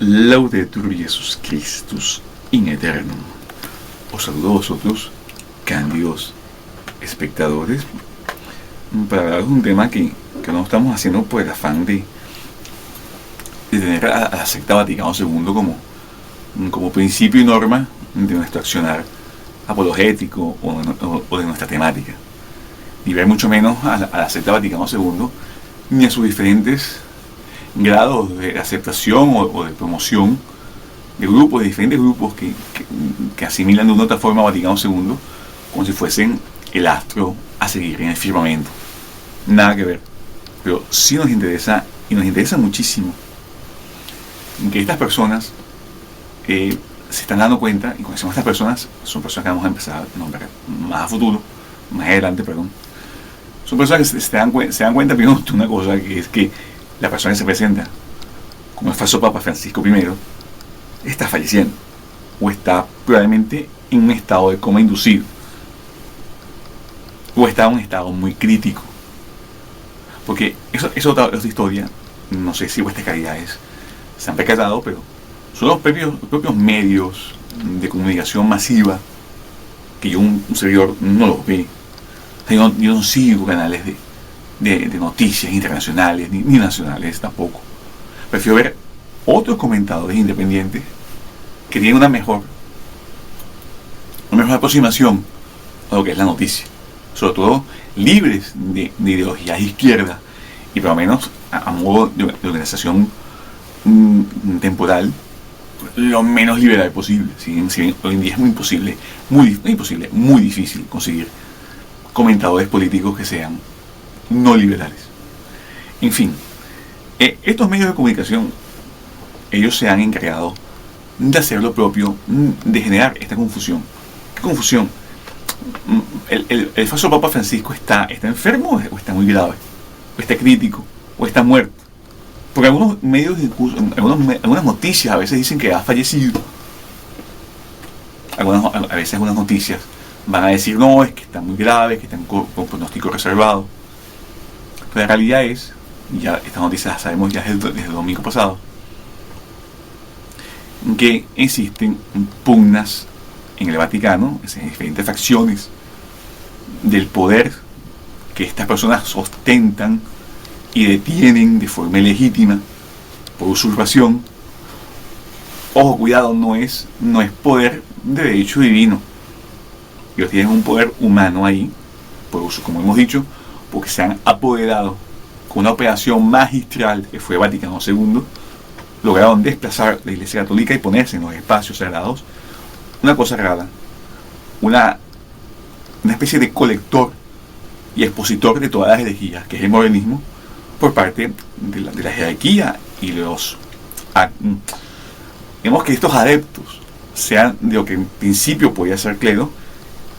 Laudetur Jesus Christus in Eternum. Os saludo a vosotros, cándidos espectadores, para hablar de un tema que no estamos haciendo por el afán de tener a la secta Vaticano II como principio y norma de nuestro accionar apologético o de nuestra temática, ni ver mucho menos a la secta Vaticano II ni a sus diferentes grados de aceptación o de promoción de grupos, de diferentes grupos que asimilan de una u otra forma a Vaticano II como si fuesen el astro a seguir en el firmamento. Nada que ver. Pero sí nos interesa, y nos interesa muchísimo, que estas personas se están dando cuenta, y cuando decimos estas personas, son personas que vamos a empezar a nombrar más a futuro, más adelante, perdón. Son personas que se dan cuenta primero de una cosa, que es que la persona que se presenta como el falso Papa Francisco I está falleciendo, o está probablemente en un estado de coma inducido, o está en un estado muy crítico. Porque eso es otra historia. No sé si vuestras caridades se han percatado, pero son los propios medios de comunicación masiva que yo, un servidor, no los ve. O sea, yo no sigo canales de noticias internacionales ni nacionales tampoco. Prefiero ver otros comentadores independientes que tienen una mejor aproximación a lo que es la noticia, sobre todo libres de ideologías de izquierda y por lo menos a modo de organización temporal lo menos liberal posible. Si hoy en día es muy difícil conseguir comentadores políticos que sean no liberales. En fin, estos medios de comunicación, ellos se han encargado de hacer lo propio, de generar esta confusión. ¿Qué confusión? El falso Papa Francisco está enfermo o está muy grave, o está crítico, o está muerto. Porque algunos medios, incluso algunas noticias a veces dicen que ha fallecido. A veces algunas noticias van a decir no, es que está muy grave, que está con pronóstico reservado. Pero la realidad es, y ya estas noticias las sabemos ya desde el domingo pasado, que existen pugnas en el Vaticano, en diferentes facciones del poder que estas personas ostentan y detienen de forma ilegítima por usurpación. Ojo, cuidado, no es poder de derecho divino. Ellos tienen un poder humano ahí, por uso, como hemos dicho, porque se han apoderado con una operación magistral que fue Vaticano II. Lograron desplazar la Iglesia Católica y ponerse en los espacios sagrados. Una cosa rara, una especie de colector y expositor de todas las herejías, que es el modernismo, por parte de la jerarquía y los... Vemos que estos adeptos sean de lo que en principio podía ser clero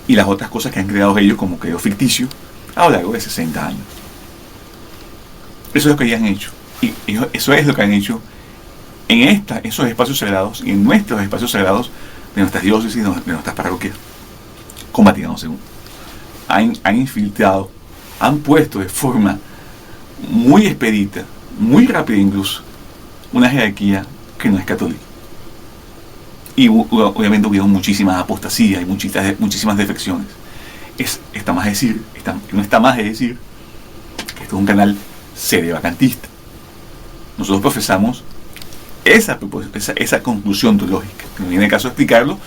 y las otras cosas que han creado ellos como clero ficticio a lo largo de 60 años. Eso es lo que ellos han hecho. Y eso es lo que han hecho en esos espacios sagrados y en nuestros espacios sagrados de nuestras diócesis y de nuestras parroquias con Vaticano II. Han infiltrado, han puesto de forma muy expedita, muy rápida incluso, una jerarquía que no es católica. Y obviamente hubieron muchísimas apostasías y muchísimas defecciones. No está más de decir que esto es un canal sedevacantista. Nosotros profesamos esa conclusión teológica, que no viene el caso de explicarlo.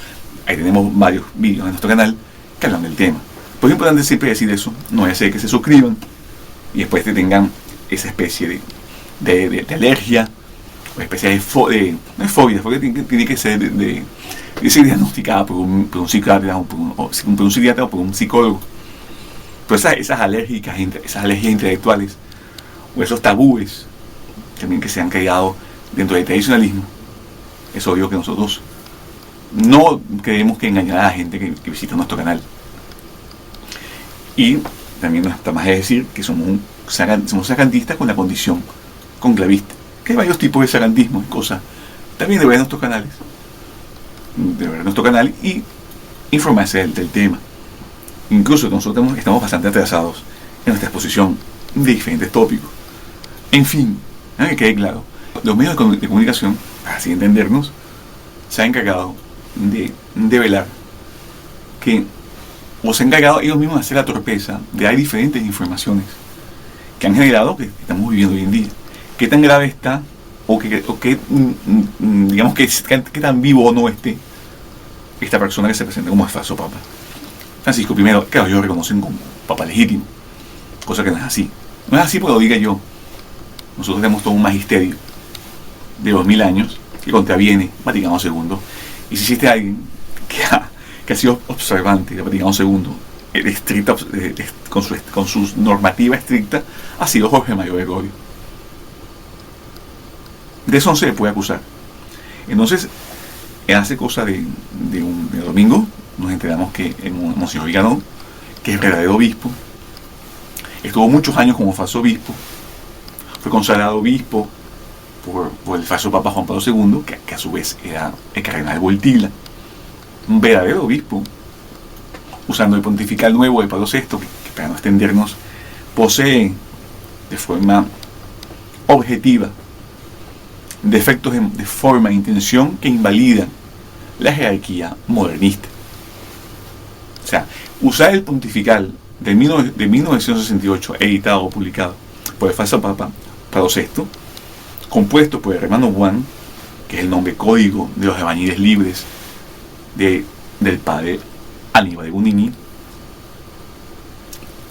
Ahí tenemos varios vídeos en nuestro canal que hablan del tema. Pues es importante siempre decir eso, no es que se suscriban y después tengan esa especie de alergia o especie de fobia, porque tiene que ser diagnosticada por un psiquiatra o por un psiquiatra o por un psicólogo. Pero esas alergias intelectuales o esos tabúes también que se han creado dentro del tradicionalismo, es obvio que nosotros no queremos que engañar a la gente que visita nuestro canal. Y también no está más de decir que somos sacantistas con la condición conclavista, que hay varios tipos de sacantismo y cosas. También de ver nuestros canales, y informarse del tema. Incluso nosotros estamos bastante atrasados en nuestra exposición de diferentes tópicos. En fin, que quede claro, los medios de comunicación así entendernos, se ha encargado de velar que, o se ha encargado ellos mismos de hacer la torpeza de dar diferentes informaciones que han generado que estamos viviendo hoy en día. ¿Qué tan grave está o qué digamos que tan vivo o no esté esta persona que se presenta como el falso papa? Francisco I, claro, ellos lo reconocen como papa legítimo, cosa que no es así. No es así porque lo diga yo. Nosotros tenemos todo un magisterio de 2000 años que contraviene Vaticano II. Y si existe alguien que ha sido observante de Vaticano II, estricta, con su normativa estricta, ha sido Jorge Mario Bergoglio. De eso no se le puede acusar. Entonces, hace cosa de domingo, nos enteramos que Monseñor Viganó, que es verdadero obispo, estuvo muchos años como falso obispo, fue consagrado obispo por el falso Papa Juan Pablo II, que a su vez era el cardenal Wojtyla, un verdadero obispo, usando el pontifical nuevo de Pablo VI, que para no extendernos, posee de forma objetiva defectos de forma e intención que invalidan la jerarquía modernista. O sea, usar el pontifical de 1968, editado o publicado por el falso Papa Pablo VI, compuesto por el hermano Juan, que es el nombre código de los albañiles libres del padre Aníbal de Gunini,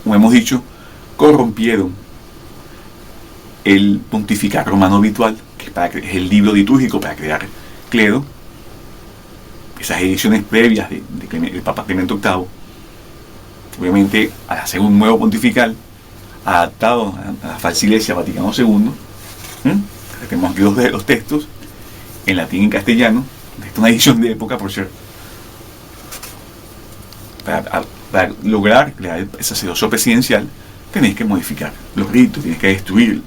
como hemos dicho, corrompieron el pontifical romano habitual, que es el libro litúrgico para crear clero. Esas ediciones previas del Papa Clemente VIII, obviamente al hacer un nuevo pontifical adaptado a la falsa Iglesia Vaticano II, tenemos aquí los textos en latín y en castellano. Esta es una edición de época, por cierto. Para lograr crear el sacerdocio presidencial, tenéis que modificar los ritos, tienes que destruir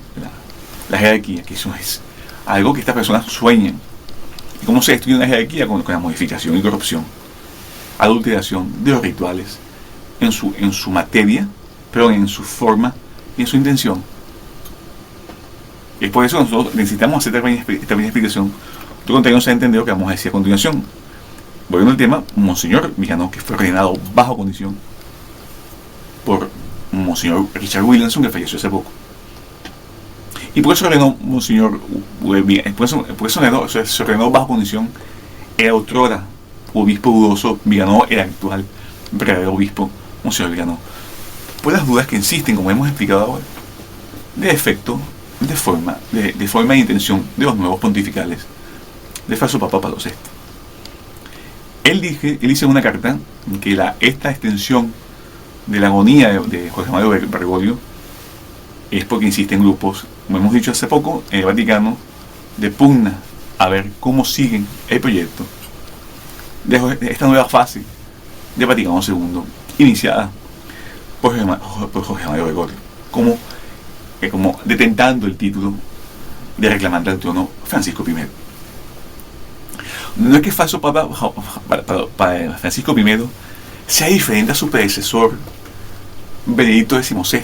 la jerarquía, que eso es algo que estas personas sueñan. ¿Y cómo se destruye una jerarquía? Con la modificación y corrupción, adulteración de los rituales en su materia, pero en su forma y en su intención. Y es por eso que nosotros necesitamos hacer esta pequeña explicación. Tú contrario se ha entendido que vamos a decir a continuación. Volviendo al tema, Monseñor Viganó, que fue ordenado bajo condición por Monseñor Richard Williamson, que falleció hace poco. Y por eso ordenó Monseñor, se ordenó bajo condición. Era otrora obispo dudoso Viganó, era actual verdadero obispo Monseñor Viganó. Por las dudas que insisten, como hemos explicado ahora, de efecto, de forma e intención de los nuevos pontificales del falso Papa Pablo VI. Él hizo una carta que esta extensión de la agonía de Jorge Mario Bergoglio es porque insisten grupos, como hemos dicho hace poco, en el Vaticano, de pugna a ver cómo siguen el proyecto de esta nueva fase de Vaticano II, iniciada por Jorge Mario Bergoglio, como detentando el título de reclamante al trono Francisco I. No es que el falso Papa para Francisco I sea diferente a su predecesor Benedicto XVI.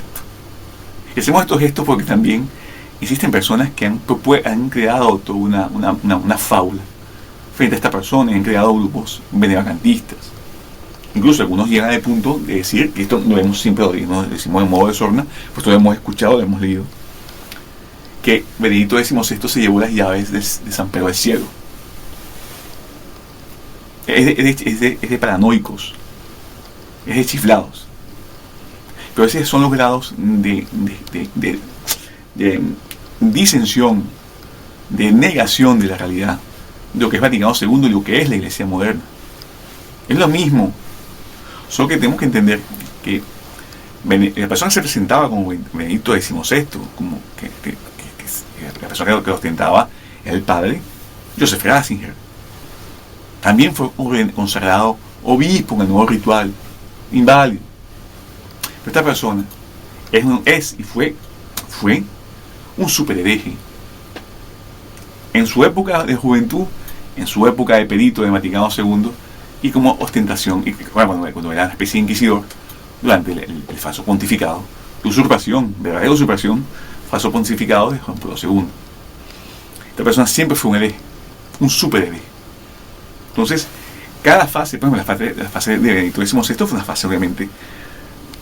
Y hacemos estos gestos porque también existen personas que han creado toda una fábula frente a esta persona y han creado grupos benevacantistas. Incluso algunos llegan al punto de decir, que esto lo hemos siempre lo decimos de modo de sorna, pues lo hemos escuchado, lo hemos leído, que Benedicto XVI se llevó las llaves de San Pedro del Cielo. Es de paranoicos, es de chiflados. Pero esos son los grados de disensión, de negación de la realidad, de lo que es Vaticano II y lo que es la Iglesia moderna. Es lo mismo, solo que tenemos que entender que la persona que se presentaba como Benedicto XVI, como que la persona que lo ostentaba era el padre Joseph Ratzinger. También fue consagrado obispo en el nuevo ritual, inválido. Pero esta persona fue un superhereje. En su época de juventud, en su época de perito de Vaticano II, y como ostentación, y cuando era una especie de inquisidor, durante el falso pontificado, de usurpación, verdadera usurpación, falso pontificado de Juan Pablo II. Esta persona siempre fue un hereje. un super hereje. Entonces, cada fase, por ejemplo, la fase de Benedicto XVI fue una fase obviamente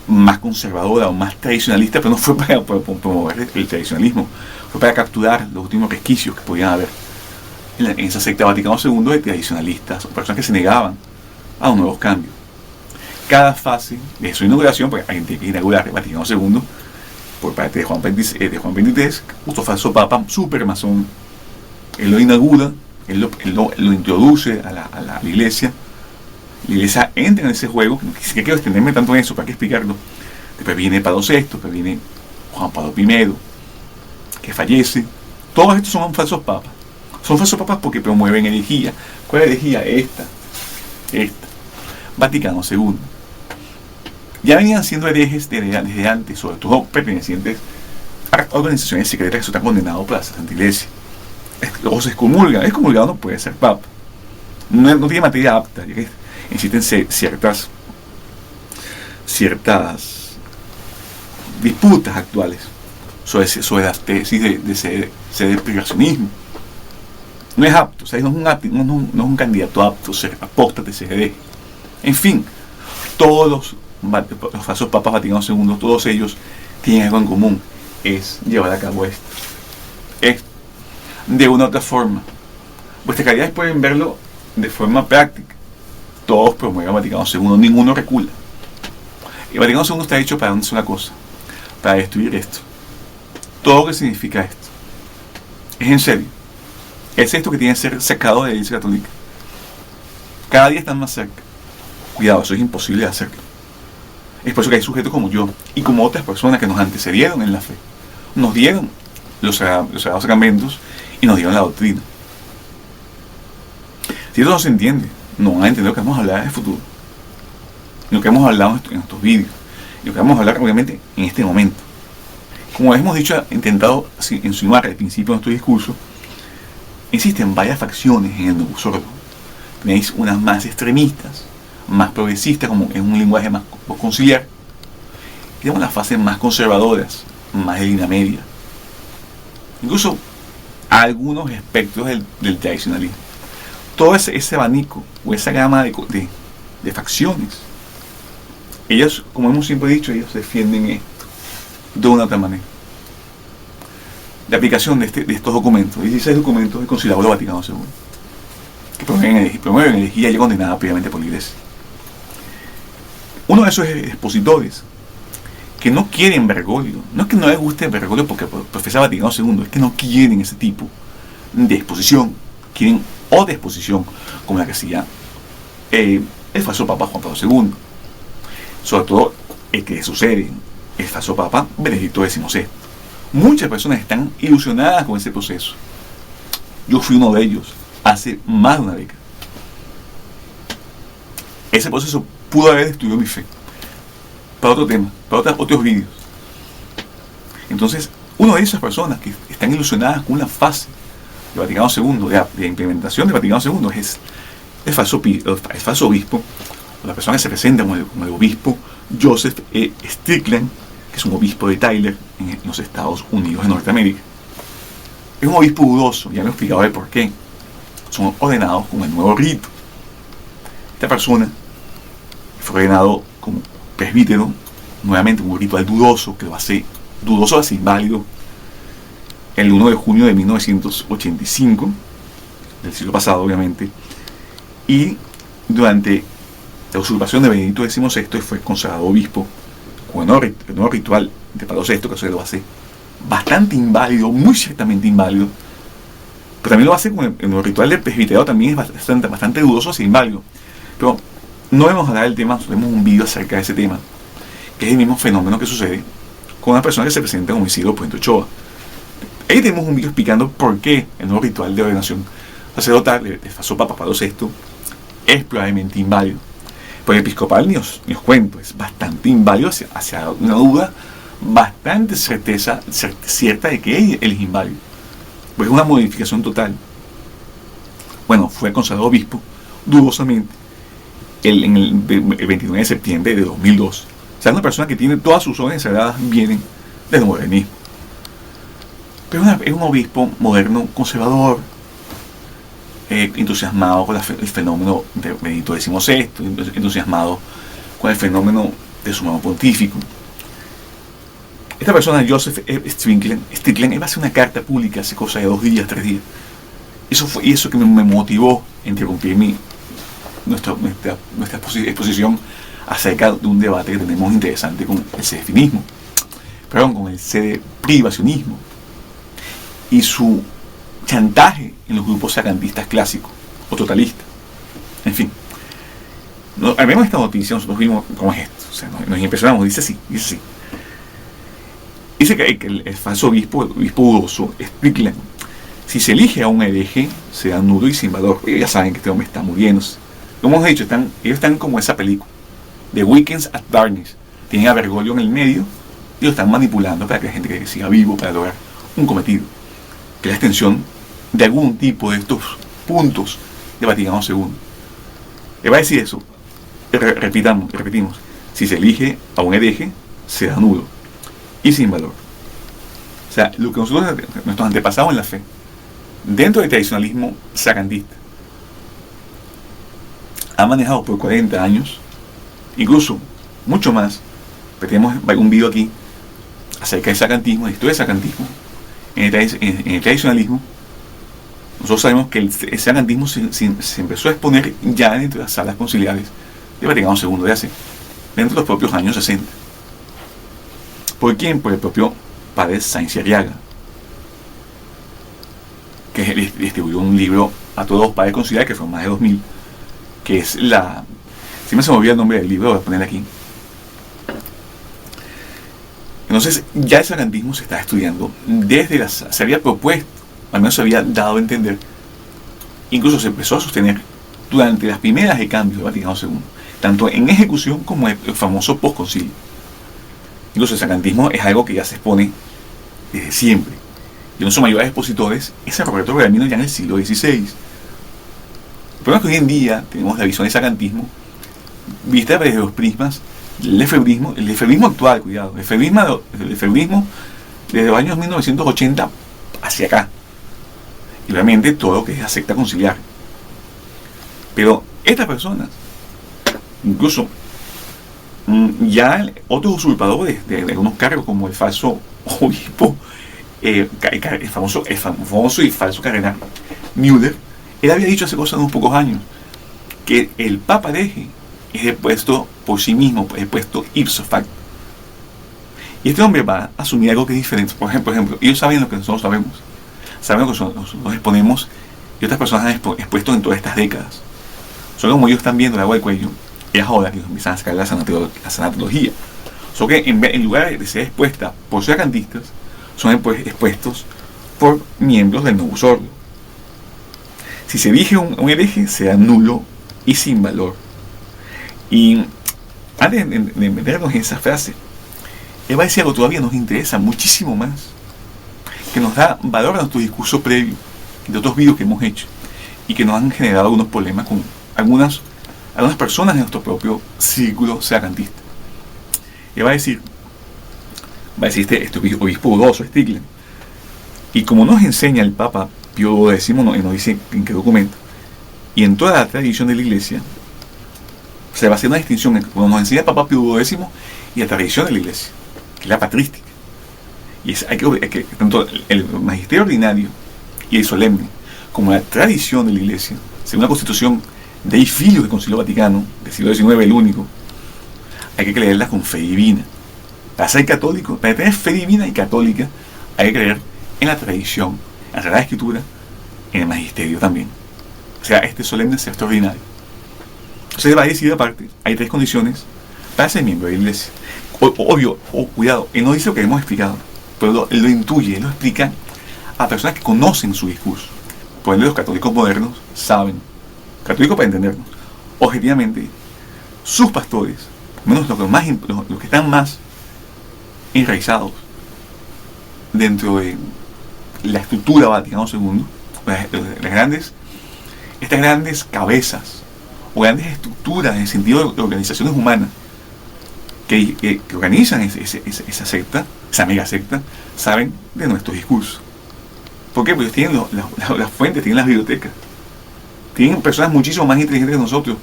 más conservadora o más tradicionalista, pero no fue para promover el tradicionalismo, fue para capturar los últimos resquicios que podían haber en esa secta Vaticano II de tradicionalistas o personas que se negaban a los nuevos cambios. Cada fase de su inauguración, porque alguien tiene que inaugurar el Vaticano II por parte de Juan XXIII, justo falso papa, super masón. Él lo inaugura, él lo introduce a la iglesia. La iglesia entra en ese juego, no quiero extenderme tanto en eso, para que explicarlo. Después viene Pablo VI, después viene Juan Pablo I, que fallece. Todos estos son falsos papas. Son falsos papas porque promueven herejía. ¿Cuál herejía? Esta. Vaticano II. Ya venían siendo herejes desde antes, sobre todo pertenecientes a organizaciones secretas que están condenados por la Santa Iglesia. O se excomulgan. Excomulgado no puede ser papa. No tiene materia apta. Ya que existen ciertas disputas actuales sobre las tesis de privacionismo. No es apto, o sea, no es un candidato apto a ser apóstate, ser hereje. En fin, todos los falsos papas Vaticano II, todos ellos tienen algo en común, es llevar a cabo esto. De una u otra forma. Vuestras caridades pueden verlo de forma práctica. Todos promueven a Vaticano II, ninguno recula. El Vaticano II está hecho para una sola cosa, para destruir esto. Todo lo que significa esto. Es en serio. Es esto que tiene que ser sacado de la Iglesia Católica. Cada día están más cerca. Cuidado, eso es imposible de hacerlo. Es por eso que hay sujetos como yo y como otras personas que nos antecedieron en la fe. Nos dieron los sagrados sacramentos y nos dieron la doctrina. Si esto no se entiende, no van a entender lo que vamos a hablar en el futuro. Lo que hemos hablado en estos vídeos. Y lo que vamos a hablar, obviamente, en este momento. Como hemos dicho, intentado insinuar al principio de nuestro discurso, existen varias facciones en el nuevo sordo. Tenéis unas más extremistas, más progresistas, como en un lenguaje más conciliar. Y tenemos las fases más conservadoras, más de línea media. Incluso algunos espectros del tradicionalismo. Todo ese abanico o esa gama de facciones, ellos, como hemos siempre dicho, ellos defienden esto de una u otra manera. La aplicación de estos documentos, 16 documentos del Concilio Vaticano II, que promueven herejía ya condenada previamente por la Iglesia. Uno de esos expositores que no quieren Bergoglio, no es que no les guste Bergoglio porque profesa Vaticano II, es que no quieren ese tipo de exposición, quieren otra exposición como la que hacía el falso Papa Juan Pablo II, sobre todo el que sucede, el falso Papa Benedicto XVI. Muchas personas están ilusionadas con ese proceso. Yo fui uno de ellos hace más de una década. Ese proceso pudo haber destruido mi fe. Para otro tema, para otros vídeos. Entonces, una de esas personas que están ilusionadas con una fase de Vaticano II, de implementación de Vaticano II, es el falso obispo, o la persona que se presenta como el obispo Joseph E. Strickland, que es un obispo de Tyler en los Estados Unidos de Norteamérica. Es un obispo dudoso, ya me he explicado de por qué. Son ordenados con el nuevo rito. Esta persona fue ordenado como presbítero, nuevamente un ritual dudoso, que lo hace dudoso, así inválido, el 1 de junio de 1985, del siglo pasado obviamente, y durante la usurpación de Benedicto XVI fue consagrado obispo con el nuevo ritual de Pablo VI, que eso lo hace bastante inválido, muy ciertamente inválido, pero también lo hace con el nuevo ritual del presbiterio, también es bastante dudoso, así inválido. Pero no vamos a hablar del tema, tenemos un vídeo acerca de ese tema, que es el mismo fenómeno que sucede con una persona que se presenta como Isidro Puente Ochoa. Ahí tenemos un vídeo explicando por qué el nuevo ritual de ordenación sacerdotal del falso Papa Pablo VI es probablemente inválido. Por el episcopal ni os cuento, es bastante inválido hacia una duda bastante cierta de que él es inválido. Pues es una modificación total. Bueno, fue consagrado obispo dudosamente el 29 de septiembre de 2002. O sea, una persona que tiene todas sus órdenes sagradas vienen del modernismo. Pero es un obispo moderno, conservador, entusiasmado con el fenómeno de Benedicto XVI, entusiasmado con el fenómeno de su nuevo pontífico. Esta persona, Joseph Strickland, iba a hacer una carta pública hace cosa de 2 días, 3 días. Eso fue eso que me motivó a interrumpir nuestra exposición acerca de un debate que tenemos interesante con el sedefinismo, con el sedeprivacionismo y su chantaje en los grupos sacrantistas clásicos o totalistas. En fin, vemos esta noticia, nosotros vimos cómo es esto, o sea, nos impresionamos, dice así. Dice que el falso obispo dudoso, Strickland, si se elige a un hereje, será nulo y sin valor. Ellos ya saben que este hombre está muriéndose. Como hemos dicho, ellos están como esa película, The Weekends at Darkness. Tienen a Bergoglio en el medio y lo están manipulando para que la gente que siga vivo para lograr un cometido, que es la extensión de algún tipo de estos puntos de Vaticano II. Le va a decir eso. Repetimos. Si se elige a un hereje, será nulo y sin valor. O sea, lo que nuestros antepasados en la fe, dentro del tradicionalismo sacrantista, han manejado por 40 años, incluso mucho más. Tenemos un video aquí acerca del sacrantismo, de la historia del sacrantismo. En el tradicionalismo, nosotros sabemos que el sacrantismo se empezó a exponer ya dentro de las salas conciliares de Vaticano II dentro de los propios años 60. ¿Por quién? Por el propio padre Sáenz y Arriaga, que distribuyó un libro a todos los padres conciliares, que fueron más de 2000, que es si me se me olvida el nombre del libro, lo voy a poner aquí. Entonces ya el sacrantismo se está estudiando desde se había propuesto, al menos se había dado a entender, incluso se empezó a sostener durante las primeras de cambio de Vaticano II, tanto en ejecución como en el famoso postconcilio. Incluso el sacrantismo es algo que ya se expone desde siempre, y uno de sus mayores expositores es San Roberto Bellarmino ya en el siglo XVI. El problema es que hoy en día tenemos la visión del sacrantismo vista desde los prismas del lefebrismo actual, cuidado, el lefebrismo desde los años 1980 hacia acá, y obviamente todo lo que es la secta conciliar. Pero estas personas, incluso ya otros usurpadores de algunos cargos, como el falso obispo, el famoso y falso cardenal Müller, él había dicho hace cosa de unos pocos años que el Papa hereje es depuesto por sí mismo, es depuesto ipso facto. Y este hombre va a asumir algo que es diferente. Por ejemplo, ellos saben lo que nosotros sabemos. Saben lo que nosotros exponemos y otras personas han expuesto en todas estas décadas. Solo como ellos están viendo el agua del cuello, es ahora que empiezan a sacar la sanatología. Solo que en lugar de ser expuesta por sacrantistas, son expuestos por miembros del Novus Ordo. Si se elige un hereje, será nulo y sin valor. Y antes de meternos en esa frase, él va a decir algo que todavía nos interesa muchísimo más, que nos da valor a nuestro discurso previo de otros videos que hemos hecho y que nos han generado algunos problemas con algunas personas de nuestro propio círculo sacrantista. Él va a decir este obispo dudoso, Strickland, y como nos enseña el Papa Pío X, nos dice en qué documento, y en toda la tradición de la Iglesia, se va a hacer una distinción entre, como nos enseña el Papa Pío X, y la tradición de la Iglesia, que es la patrística. Y hay que tanto el magisterio ordinario y el solemne, como la tradición de la Iglesia, según la Constitución Dei Filius del Concilio Vaticano, del siglo XIX, el único, hay que creerla con fe divina. Para ser católico, para tener fe divina y católica, hay que creer en la tradición, en la Sagrada Escritura, en el magisterio también. O sea, este solemne es extraordinario. Entonces va a decir aparte, hay 3 condiciones para ser miembro de la Iglesia. Obvio, cuidado, él no dice lo que hemos explicado, pero él lo intuye, él lo explica a personas que conocen su discurso. Por ende, los católicos modernos saben, católicos para entendernos, objetivamente, sus pastores, menos los que están más enraizados dentro de la estructura Vaticano II, estas grandes cabezas o grandes estructuras en el sentido de organizaciones humanas que organizan esa secta, esa mega secta, saben de nuestro discurso. ¿Por qué? Porque ellos tienen las fuentes, tienen las bibliotecas. Tienen personas muchísimo más inteligentes que nosotros,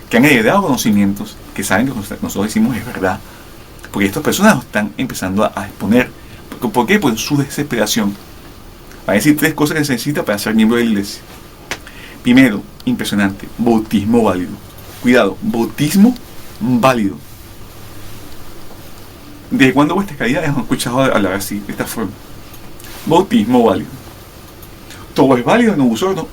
que han heredado conocimientos, que saben que nosotros decimos es verdad. Porque estas personas están empezando a exponer. ¿Por qué? Pues su desesperación. Va a decir 3 cosas que se necesita para ser miembro de la iglesia. Primero, impresionante, bautismo válido. Cuidado, bautismo válido. ¿Desde cuándo vuestras calidades han escuchado hablar así, de esta forma? Bautismo válido. Todo es válido, no uso, no.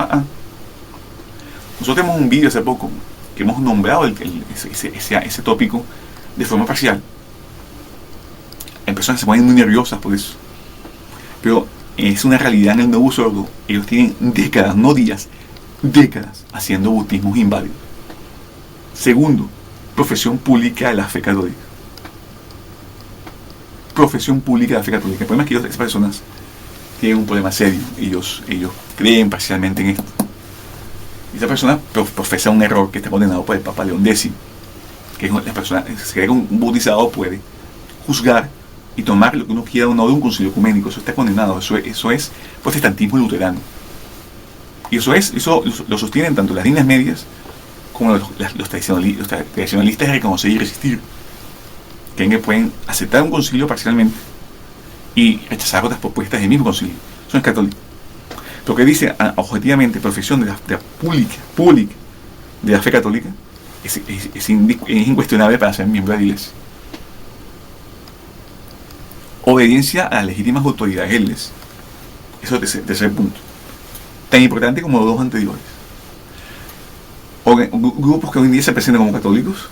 Nosotros tenemos un vídeo hace poco que hemos nombrado ese tópico de forma parcial. Hay personas que se ponen muy nerviosas por eso. Pero es una realidad en el nuevo sordo. Ellos tienen décadas, no días, décadas haciendo bautismos inválidos. Segundo, profesión pública de la fe católica. Profesión pública de la fe católica. El problema es que esas personas tienen un problema serio. Ellos creen parcialmente en esto. Y esa persona profesa un error que está condenado por el Papa León X. Que es la persona, se cree que un bautizado puede juzgar y tomar lo que uno quiera o no de un concilio ecuménico. Eso está condenado. Eso es protestantismo luterano. Y eso lo sostienen tanto las líneas medias como los tradicionalistas de reconocer y resistir. Creen que pueden aceptar un concilio parcialmente y rechazar otras propuestas del mismo concilio. Eso es católico. Lo que dice objetivamente profesión de la pública de la fe católica es incuestionable para ser miembro de la iglesia. Obediencia a las legítimas autoridades. Eso es el tercer punto. Tan importante como los 2 anteriores. Grupos que hoy en día se presentan como católicos,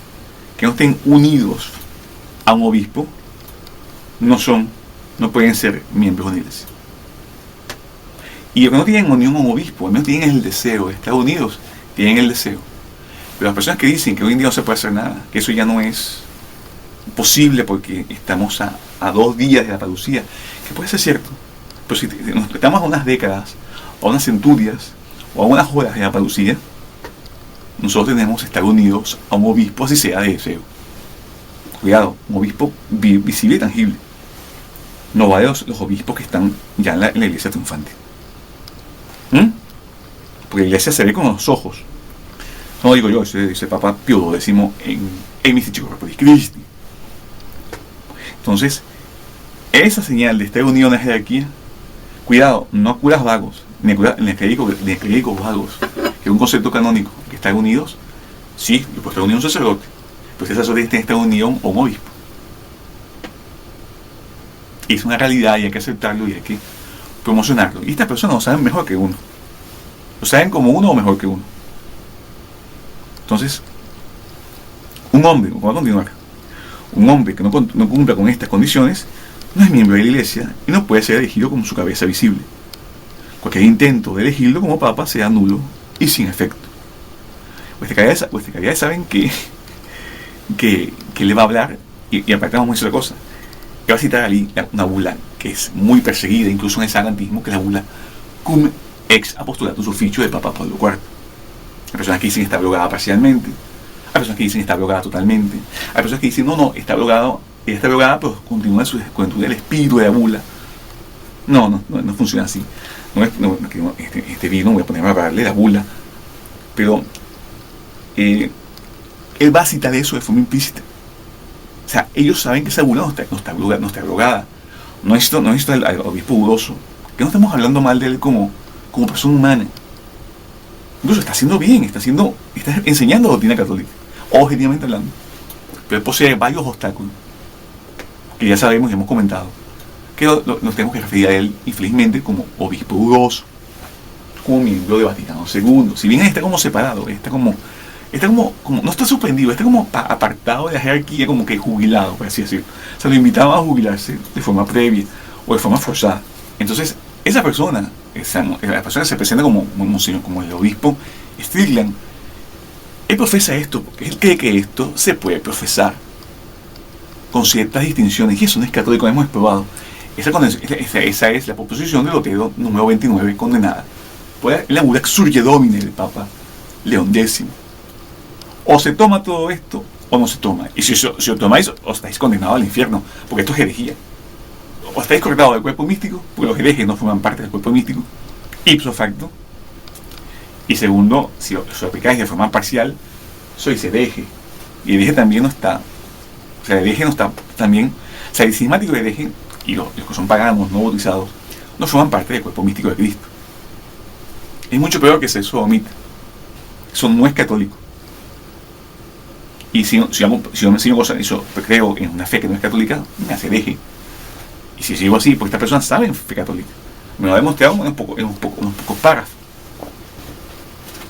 que no estén unidos a un obispo, no pueden ser miembros de una iglesia. Y los que no tienen unión a un obispo, al menos tienen el deseo de estar unidos, tienen el deseo. Pero las personas que dicen que hoy en día no se puede hacer nada, que eso ya no es posible porque estamos a 2 días de la parucía, que puede ser cierto, pero si nos estamos a unas décadas, a unas centurias o a unas horas de la parucía, nosotros tenemos que estar unidos a un obispo, así sea de deseo. Cuidado, un obispo visible y tangible. No va de los obispos que están ya en la iglesia triunfante. Porque la iglesia se ve con los ojos. No digo yo, ese Papa Pío X en Mystici Corporis Christi. Entonces, esa señal de estar unido en la jerarquía, cuidado, no a curas vagos, ni a clérigos vagos, que es un concepto canónico, que estar unidos, sí, puede estar unido a un sacerdote, pues ese sacerdote tiene que estar unido a un obispo. Es una realidad y hay que aceptarlo y hay que promocionarlo. Y estas personas lo saben mejor que uno. Lo saben como uno o mejor que uno. Entonces, un hombre, vamos a continuar, un hombre que no cumpla con estas condiciones no es miembro de la iglesia y no puede ser elegido como su cabeza visible. Cualquier intento de elegirlo como papa sea nulo y sin efecto. Vuestras calidades saben que le va a hablar y aparte vamos a decir otra cosa. Le va a citar allí una bula que es muy perseguida, incluso en el sagantismo, que es la bula Cum ex apostolatus officio del Papa Pablo IV. Hay personas que dicen que está abrogada parcialmente, hay personas que dicen que está abrogada totalmente, hay personas que dicen no, está abrogada, pero continúa el espíritu de la bula. No funciona así. Este vino voy a ponerme a hablarle la bula, pero él va a citar eso de forma implícita. O sea, ellos saben que esa bula no está abrogada. No es el obispo dudoso, que no estamos hablando mal de él como persona humana. Incluso está haciendo bien, está enseñando doctrina católica, objetivamente hablando. Pero posee varios obstáculos, que ya sabemos y hemos comentado, que nos tenemos que referir a él, infelizmente, como obispo dudoso, como miembro de Vaticano II. Si bien está como separado, no está suspendido, está como apartado de la jerarquía, como que jubilado, por así decirlo. O sea, lo invitaba a jubilarse de forma previa o de forma forzada. Entonces, la persona se presenta como el obispo Strickland. Él profesa esto porque él cree que esto se puede profesar con ciertas distinciones, y eso no es católico, hemos probado. Esa es la proposición de Lutero número 29, condenada por la bula Exsurge Domine del Papa León X. O se toma todo esto o no se toma. Y si lo tomáis, os estáis condenados al infierno, porque esto es herejía. O estáis cortados del cuerpo místico, porque los herejes no forman parte del cuerpo místico, ipso facto. Y segundo, si lo aplicáis de forma parcial, sois hereje. Y el hereje también no está. O sea, el hereje no está también. O sea, el cismático y el hereje, y los que son paganos, no bautizados, no forman parte del cuerpo místico de Cristo. Es mucho peor que ser sodomita. Eso no es católico. Y si yo me enseño cosas, eso creo en una fe que no es católica, me hace hereje. Y si sigo así, porque estas personas saben fe católica. Me lo ha demostrado en unos pocos párrafos.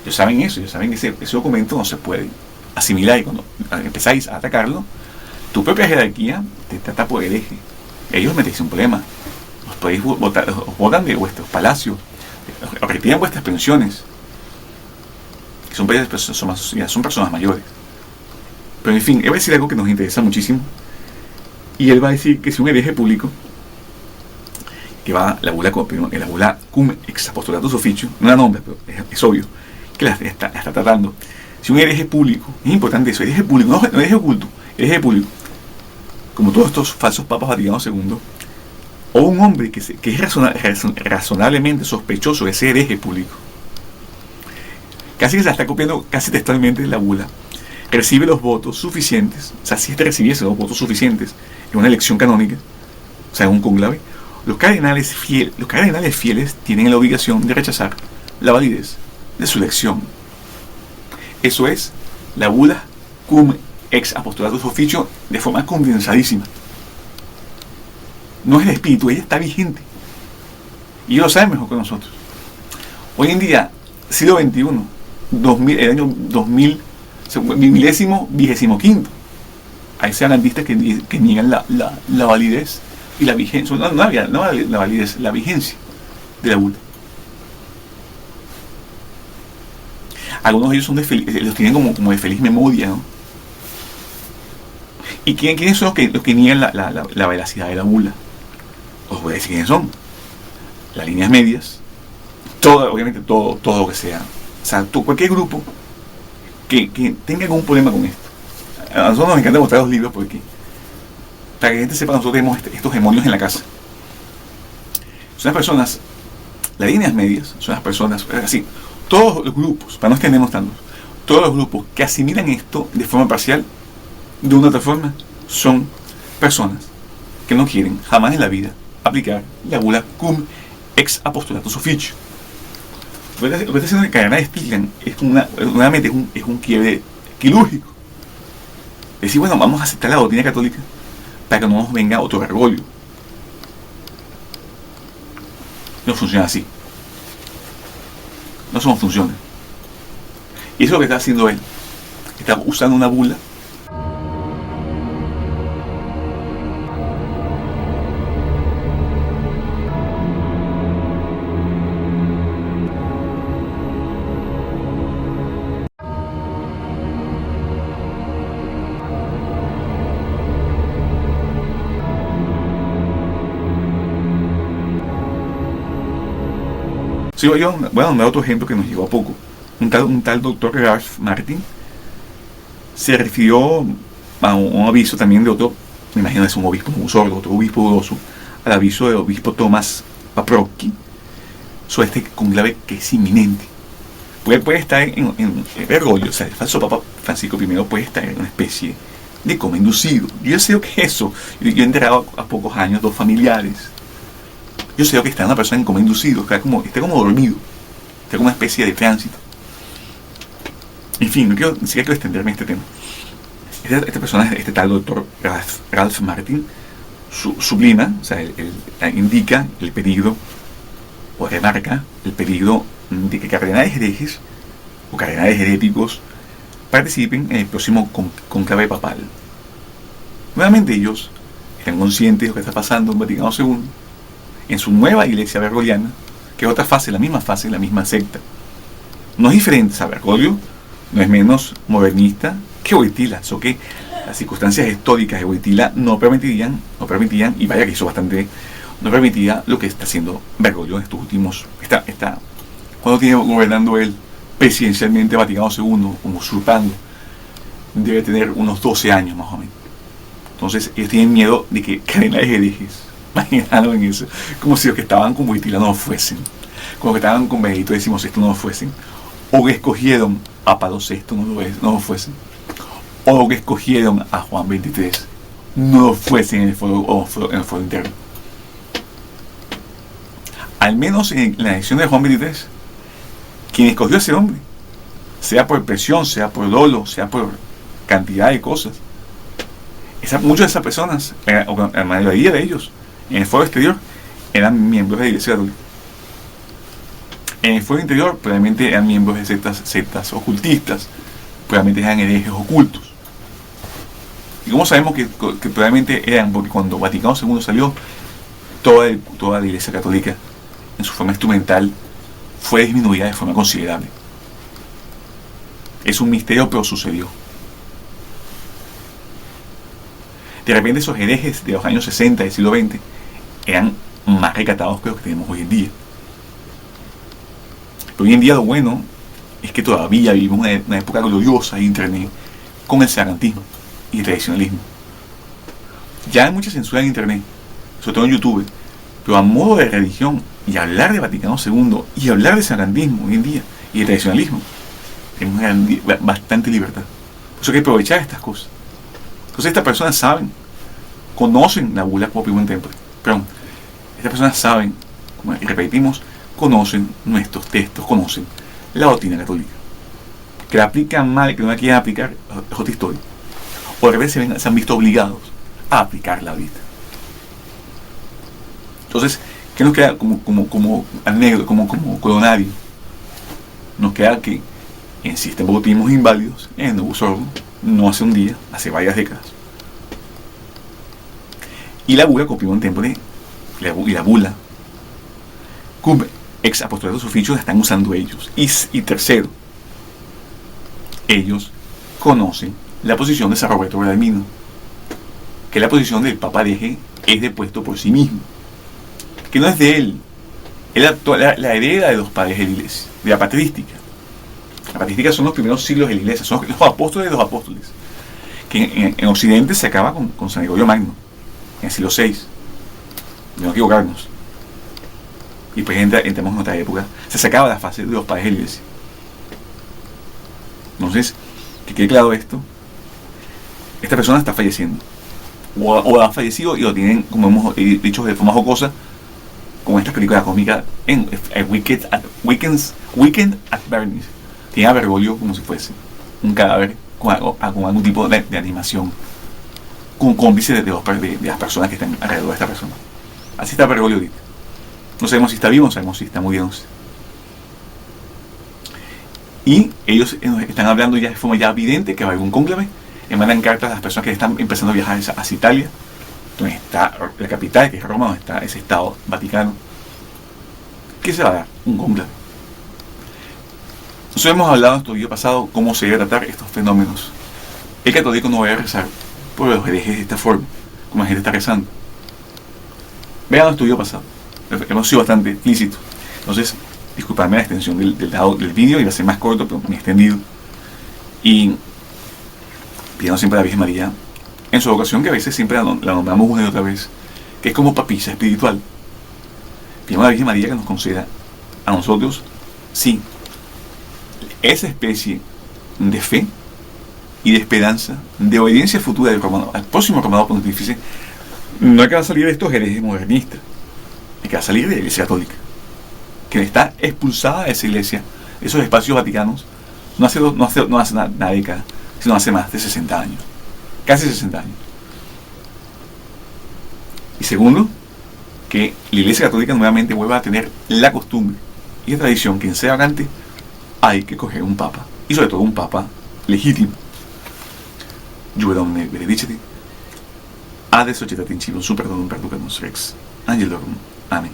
Ellos saben eso, ellos saben que ese documento no se puede asimilar, y cuando empezáis a atacarlo, tu propia jerarquía te trata por hereje. Ellos metéis un problema. Os podéis votar, os botan de vuestros palacios, os retiran vuestras pensiones. Son personas mayores. Pero en fin, él va a decir algo que nos interesa muchísimo. Y él va a decir que si un hereje público, que va la bula cum ex apostolatus officio, no la nombra, pero es obvio que la está tratando. Si un hereje público, es importante eso, hereje público, no hereje oculto, hereje público, como todos estos falsos papas Vaticano II, o un hombre que es razonablemente sospechoso de ser hereje público, casi que se la está copiando casi textualmente de la bula, recibe los votos suficientes, o sea, si este recibiese los votos suficientes en una elección canónica, o sea, en un conclave, los cardenales fieles tienen la obligación de rechazar la validez de su elección. Eso es la bula cum ex apostolatus officio de forma condensadísima. No es el espíritu, ella está vigente. Y ellos lo saben mejor que nosotros. Hoy en día, siglo XXI, el año 2000, vigésimo-quinto, hay seanantistas que niegan la validez y la vigencia, no la validez, la vigencia de la bula. Algunos de ellos los tienen como de feliz memoria, ¿no? ¿Y quiénes son los que niegan la veracidad de la bula? Os voy a decir quiénes son. Las líneas medias, obviamente todo lo que sea. O sea, cualquier grupo que tenga algún problema con esto. A nosotros nos encanta mostrar los libros porque, para que la gente sepa, nosotros tenemos estos demonios en la casa. Son las personas, las líneas medias, son las personas, así, todos los grupos, para no extendernos tanto, todos los grupos que asimilan esto de forma parcial, de una u otra forma, son personas que no quieren jamás en la vida aplicar la bula cum ex apostolatus officio. Lo que está haciendo el cardenal Stilgan es un quiebre quirúrgico. Es decir, bueno, vamos a aceptar la doctrina católica para que no nos venga otro gargollo. No funciona así. No somos funciones. Y eso es lo que está haciendo él. Está usando una bula Sí, yo voy a nombrar otro ejemplo que nos llegó a poco. Un tal doctor Ralph Martin se refirió a un aviso también de otro, me imagino es un obispo muy sordo, otro obispo dudoso, al aviso del obispo Thomas Paprocki sobre este conclave que es inminente. Puede estar en Bergoglio, o sea, el falso Papa Francisco I puede estar en una especie de coma inducido. Yo sé lo que es eso. Yo he enterrado a pocos años 2 familiares. Yo sé que está una persona en coma inducido, está como dormido, está como una especie de tránsito. En fin, no quiero extenderme en este tema. Esta persona, este tal doctor Ralph Martin, sublima, o sea, él indica el peligro, o remarca el peligro de que cardenales herejes o cardenales heréticos participen en el próximo conclave papal. Nuevamente ellos están conscientes de lo que está pasando en Vaticano II, en su nueva iglesia bergogliana, que es otra fase, la misma secta. No es diferente, o sea, Bergoglio no es menos modernista que Wojtyla, so que las circunstancias históricas de Wojtyla no permitían, y vaya que hizo bastante, no permitía lo que está haciendo Bergoglio en estos últimos, cuando tiene gobernando él presidencialmente Vaticano II, como usurpando, debe tener unos 12 años más o menos. Entonces ellos tienen miedo de que cardenales herejes, imaginaron en eso, como si los que estaban con Wojtyla no fuesen, como los que estaban con Benedicto XVI no fuesen, o que escogieron a Pablo VI no lo fuesen, o que escogieron a Juan XXIII no lo fuesen en el foro interno. Al menos en la elección de Juan XXIII, quien escogió a ese hombre, sea por presión, sea por dolo, sea por cantidad de cosas, muchas de esas personas, la mayoría de ellos, en el foro exterior, eran miembros de la Iglesia Católica. En el foro interior, probablemente eran miembros de sectas ocultistas, probablemente eran herejes ocultos. ¿Y cómo sabemos que probablemente eran? Porque cuando Vaticano II salió, toda la Iglesia Católica, en su forma instrumental, fue disminuida de forma considerable. Es un misterio, pero sucedió. De repente esos herejes de los años 60 del siglo XX eran más recatados que los que tenemos hoy en día. Pero hoy en día lo bueno es que todavía vivimos una época gloriosa de Internet con el sacrantismo y el tradicionalismo. Ya hay mucha censura en Internet, sobre todo en YouTube, pero a modo de religión y hablar de Vaticano II y hablar de sacrantismo hoy en día y de tradicionalismo, tenemos bastante libertad. Por eso hay que aprovechar estas cosas. Entonces estas personas saben, conocen la bula como Pío Temple, perdón, estas personas saben, como repetimos, conocen nuestros textos, conocen la doctrina católica. Que la aplican mal, que no la quieren aplicar, es otra historia. O de repente se han visto obligados a aplicar la vida. Entonces, ¿qué nos queda como anécdota, como coronario? Nos queda que existen bautismos inválidos en el Nuevo Sordo, no hace un día, hace varias décadas. Y la bula copió un temple, y la bula cum ex apostolatus oficios la están usando ellos. Y tercero, ellos conocen la posición de San Roberto Bellarmino, que la posición del Papa Hereje es depuesto por sí mismo, que no es de él, es la hereda de los padres de la Iglesia, de la patrística. La patrística son los primeros siglos de la Iglesia, son los apóstoles de los apóstoles, que en Occidente se acaba con San Gregorio Magno, en el siglo VI, de no equivocarnos. Y pues entramos en otra época, se sacaba la fase de los padres de la Iglesia. Entonces, que quede claro esto, esta persona está falleciendo, o ha fallecido y lo tienen, como hemos dicho de forma jocosa, como esta película cómica en Weekend at Bernie's. Tiene a Bergoglio como si fuese un cadáver con algún tipo de animación, con cómplices de las personas que están alrededor de esta persona. Así está Bergoglio ahorita. No sabemos si está vivo, no sabemos si está muriéndose. Y ellos están hablando ya de forma ya evidente que va a haber un cónclave. Le mandan cartas a las personas que están empezando a viajar hacia Italia, donde está la capital, que es Roma, donde está ese Estado Vaticano. ¿Qué se va a dar? Un cónclave. Nosotros hemos hablado en nuestro video pasado cómo se debe tratar estos fenómenos. El católico no debe rezar por los herejes de esta forma, como la gente está rezando. Vean nuestro video pasado. Hemos sido bastante explícitos. Entonces, disculpadme la extensión del vídeo, iba a ser más corto, pero muy extendido. Y pidiendo siempre a la Virgen María, en su vocación, que a veces siempre la nombramos una y otra vez, que es como papisa espiritual. Pidamos a la Virgen María que nos conceda a nosotros, sí, esa especie de fe y de esperanza, de obediencia futura al próximo Romano Pontífice. No es que va a salir de estos herejes modernistas, es que va a salir de la Iglesia Católica, que está expulsada de esa iglesia, de esos espacios vaticanos, no hace una década, sino hace más de 60 años, casi 60 años. Y segundo, que la Iglesia Católica nuevamente vuelva a tener la costumbre y la tradición que en sea vacante hay que coger un papa, y sobre todo un papa legítimo. Juvenum benedicite, ad societatem civem super donum perducamus rex, angelorum. Amén.